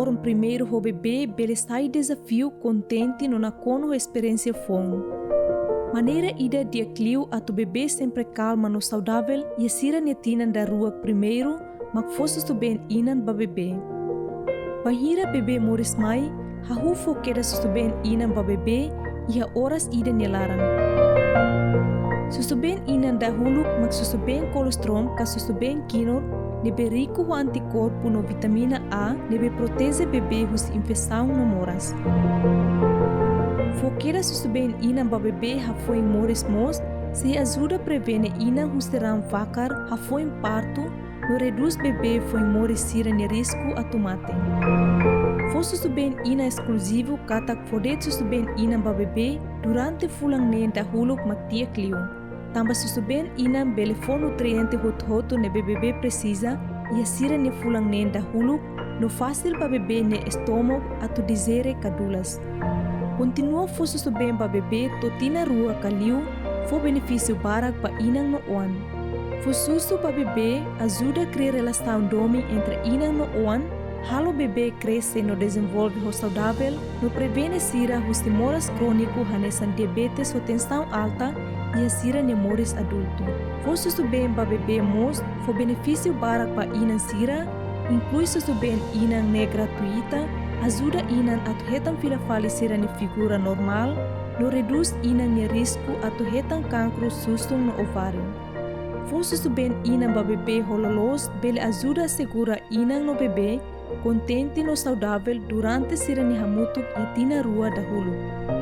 norm primeiro o bebê bele sai desafio contente no nacono experiência fome. Maneira ida dia cliu atu bebê sempre calma no saudável e sira netinan da rua primeiro, mak fosse bem inan ba bebê. Bahira bebê moris mai, hahu fokeda bem inan ba bebê e a horas ida nelarang. Bem inan dahulu mak bem colostrum ka bem kinor nebe rico ho anticorpo no vitamina A nebe protege bebê hus infecção no moras. Fokeda bem inan ba bebê ha foi moris mos se ajuda a prevenir inan hus teram vakar ha foi parto no reduz bebê foi moris sira ne risco a tomate. Fosse bem ina exclusivo katak fodet bem inan ba bebê durante fulang ne dahulu mak tia clio. Tamba bem inan bele fo nutriente hot-hoto ne bebê precisa e a sira ne fulang ne dahulu no fácil para bebê ne estômago a tu dizere cadulas. Continua fosse bem para bebê totina rua caliu fo benefício barak pa inang no oan. Fosusu para bebê ajuda a criar relação domi entre inang no oan, halo bebê cresce no desenvolve ho saudável, no prevene sira os timoras crônico hanesan diabetes ou tensão alta e a sira nemoris adulto. Fosse bem para bebê mos, fo benefício barak pa inan sira, inclui bem inan ne gratuita, ajuda inan atu hetan filafali sira ne figura normal, no reduz inan ne risco atu hetan cancro susung no ovário. Fosse bem inan ba bebê hololos, bele ajuda a segura inan no bebê, contente no saudável durante sira ne hamutuk e tina rua dahulu.